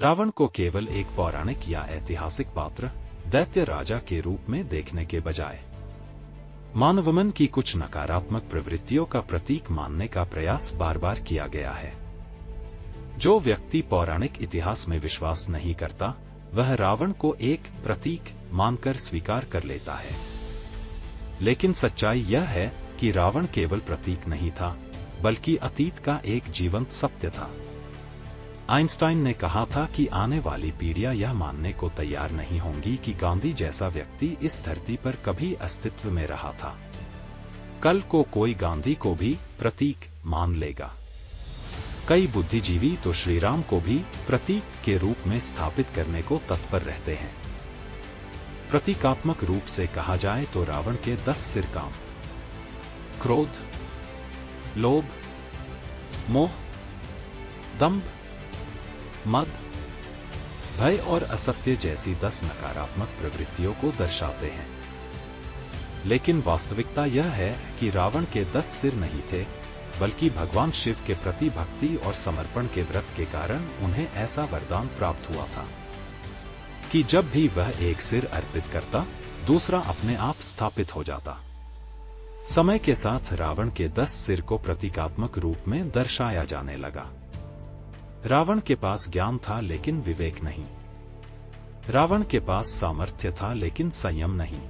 रावण को केवल एक पौराणिक या ऐतिहासिक पात्र, दैत्य राजा के रूप में देखने के बजाय मानवमन की कुछ नकारात्मक प्रवृत्तियों का प्रतीक मानने का प्रयास बार बार किया गया है। जो व्यक्ति पौराणिक इतिहास में विश्वास नहीं करता, वह रावण को एक प्रतीक मानकर स्वीकार कर लेता है। लेकिन सच्चाई यह है कि रावण केवल प्रतीक नहीं था, बल्कि अतीत का एक जीवंत सत्य था। आइंस्टाइन ने कहा था कि आने वाली पीढ़ियां यह मानने को तैयार नहीं होंगी कि गांधी जैसा व्यक्ति इस धरती पर कभी अस्तित्व में रहा था। कल को कोई गांधी को भी प्रतीक मान लेगा। कई बुद्धिजीवी तो श्रीराम को भी प्रतीक के रूप में स्थापित करने को तत्पर रहते हैं। प्रतीकात्मक रूप से कहा जाए तो रावण के 10 सिर काम, क्रोध, लोभ, मोह, दंभ, मद, भय और असत्य जैसी 10 नकारात्मक प्रवृत्तियों को दर्शाते हैं। लेकिन वास्तविकता यह है कि रावण के 10 सिर नहीं थे, बल्कि भगवान शिव के प्रति भक्ति और समर्पण के व्रत के कारण उन्हें ऐसा वरदान प्राप्त हुआ था कि जब भी वह एक सिर अर्पित करता, दूसरा अपने आप स्थापित हो जाता। समय के साथ रावण के 10 सिर को प्रतीकात्मक रूप में दर्शाया जाने लगा। रावण के पास ज्ञान था लेकिन विवेक नहीं। रावण के पास सामर्थ्य था लेकिन संयम नहीं।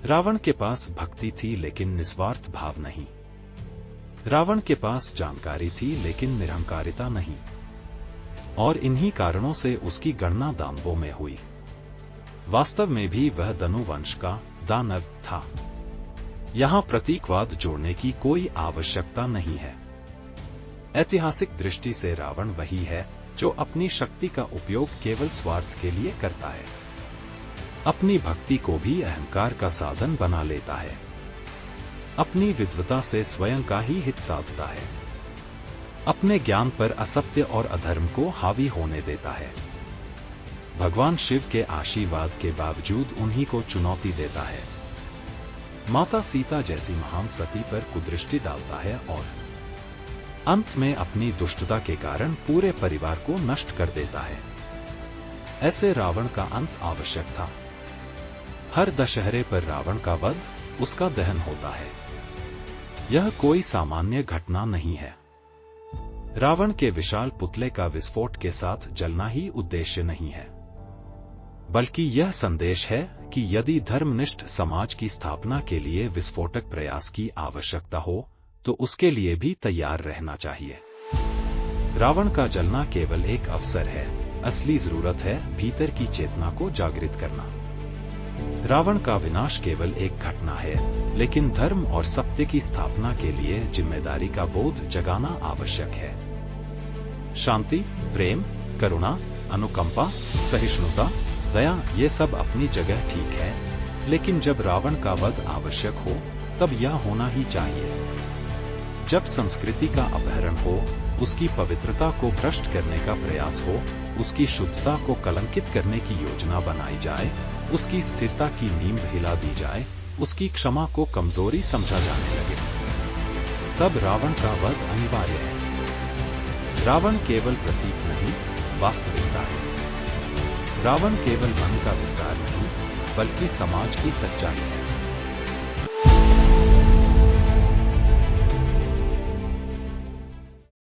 रावण के पास भक्ति थी लेकिन निस्वार्थ भाव नहीं। रावण के पास जानकारी थी लेकिन निरहंकारिता नहीं। और इन्हीं कारणों से उसकी गणना दानवों में हुई। वास्तव में भी वह धनु वंश का दानव था। यहां प्रतीकवाद जोड़ने की कोई आवश्यकता नहीं है। ऐतिहासिक दृष्टि से रावण वही है जो अपनी शक्ति का उपयोग केवल स्वार्थ के लिए करता है। अपनी भक्ति को भी अहंकार का साधन बना लेता है। अपनी विद्वता से स्वयं का ही हित साधता है। अपने ज्ञान पर असत्य और अधर्म को हावी होने देता है। भगवान शिव के आशीर्वाद के बावजूद उन्हीं को चुनौती देता है। माता सीता जैसी महान सती पर कुदृष्टि डालता है और अंत में अपनी दुष्टता के कारण पूरे परिवार को नष्ट कर देता है। ऐसे रावण का अंत आवश्यक था। हर दशहरे पर रावण का वध, उसका दहन होता है। यह कोई सामान्य घटना नहीं है। रावण के विशाल पुतले का विस्फोट के साथ जलना ही उद्देश्य नहीं है, बल्कि यह संदेश है कि यदि धर्मनिष्ठ समाज की स्थापना के लिए विस्फोटक प्रयास की आवश्यकता हो, तो उसके लिए भी तैयार रहना चाहिए। रावण का जलना केवल एक अवसर है, असली जरूरत है भीतर की चेतना को जागृत करना। रावण का विनाश केवल एक घटना है, लेकिन धर्म और सत्य की स्थापना के लिए जिम्मेदारी का बोध जगाना आवश्यक है। शांति, प्रेम, करुणा, अनुकंपा, सहिष्णुता, दया, ये सब अपनी जगह ठीक है, लेकिन जब रावण का वध आवश्यक हो, तब यह होना ही चाहिए। जब संस्कृति का अपहरण हो, उसकी पवित्रता को भ्रष्ट करने का प्रयास हो, उसकी शुद्धता को कलंकित करने की योजना बनाई जाए, उसकी स्थिरता की नींव हिला दी जाए, उसकी क्षमा को कमजोरी समझा जाने लगे, तब रावण का वध अनिवार्य है। रावण केवल प्रतीक नहीं, वास्तविकता है। रावण केवल मन का विस्तार नहीं, बल्कि समाज की सच्चाई है।